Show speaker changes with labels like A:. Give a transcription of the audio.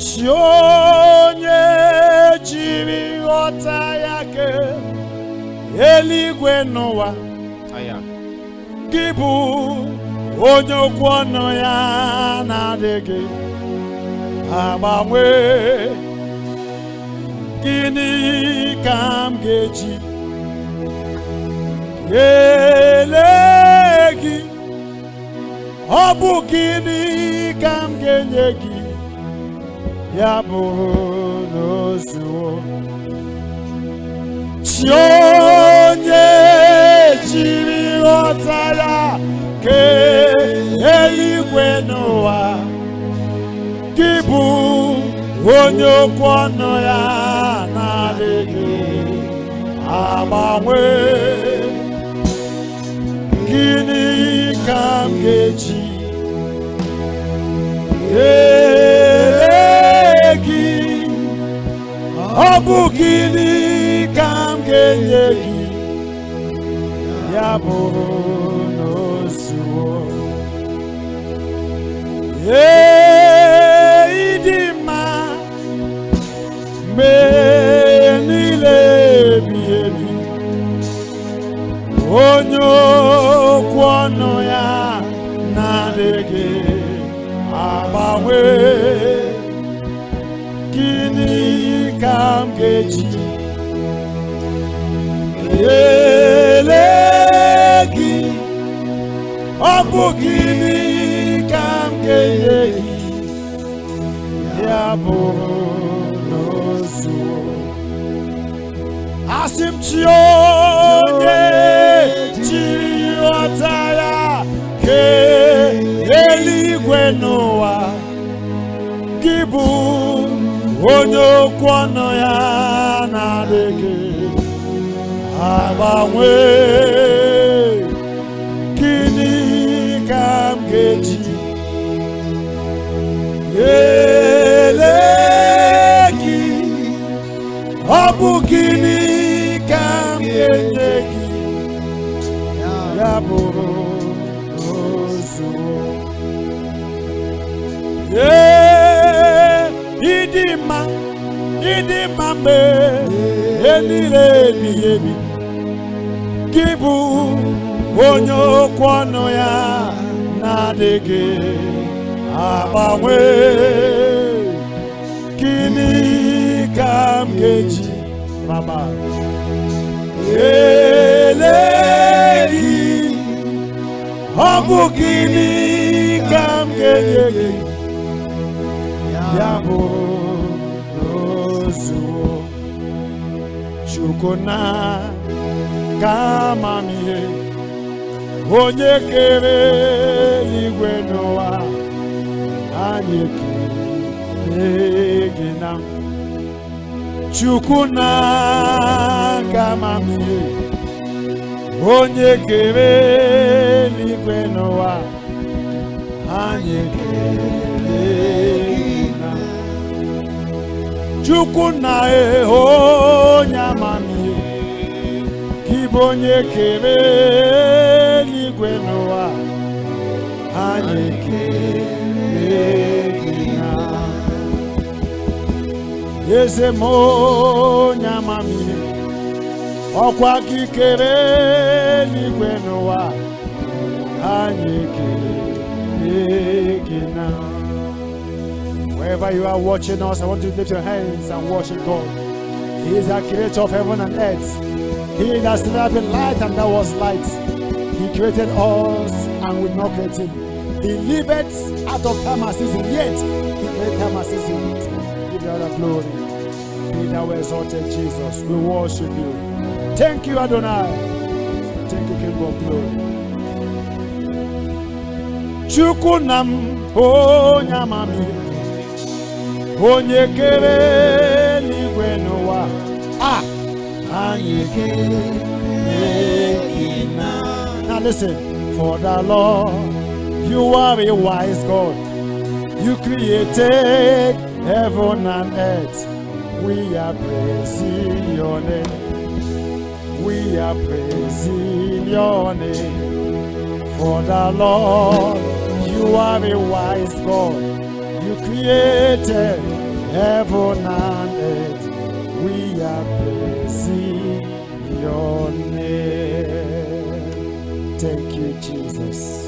A: si onye jiri ghọta ya ke eluigwe n'ụwa gị bụ onye okwu ọnụ ya na-adịghị agbanwe. Gịnị ka m ga-eji kelee gị? Ọ bụ gịnị ka m ga-enye gị? Ya bụrụ n'ozuo si onye jiri ghọta ya ke eluigwe n'ụwa gị bụ onye okwu ọnụ ya na-adịghị agbanwe. Gịnị ka m ga-eji kelee gị? Ọ bụ gịnị ka m ga-enye gị? Ya bụrụ n'ozuo ịdị mma mgbe niile ebighị ebi, onye okwu ọnụ ya na-adịghị agbanwe. Gịnị ka m ga-eji kelee gị? Ọ bụ gịnị ka m ga-enye gị? Ya bụrụ n'ozuo asị m chi onye jiri ghọta ya ke eluigwe n'ụwa gị bụ onye okwu ọnụ ya na-adịghị agbanwe. Gịnị ka m ga-eji kelee gị? Ọ bụ gịnị ka m ga-enye gị? Ya bụrụ n'ozuo ịdị mma mgbe niile ebighị ebi, gị bụ onye okwu ọnụ ya na-adịghị agbanwe. Gịnị ka m ga-eji kelee gị? Ọ bụ gịnị ka m ga-enye gị? Ya bụrụ n'ozuo Chukwu na ka amamihe onye kere eluigwe n'ụwa, anyị ekele gị na Chukwu na ka amamihe onye kere eluigwe n'ụwa, anyị ekele gị na Chukwu na onye amamihe gị bụ onye kere eluigwe n'ụwa, anyị ekele gị na eze m onye amamihe ọkwa gị kere eluigwe n'ụwa, anyị ekele gị na. Wherever you are watching us, I want you to lift your hands and worship God. He is the creator of heaven and earth. He that set up in light and there was light. He created us and we not create him. He liveth out of time and season, yet he created time and season. Give you all the glory. Be thou exalted, Jesus. We worship you. Thank you, Adonai. Thank you, King of glory. Chukwu nam onye amamihe onye kere eluigwe n'ụwa, anyị ekele gị na. Now listen, for the Lord, you are a wise God. You created heaven and earth. We are praising your name. We are praising your name. For the Lord, you are a wise God. You created heaven and earth, we are praising your name. Thank you, Jesus.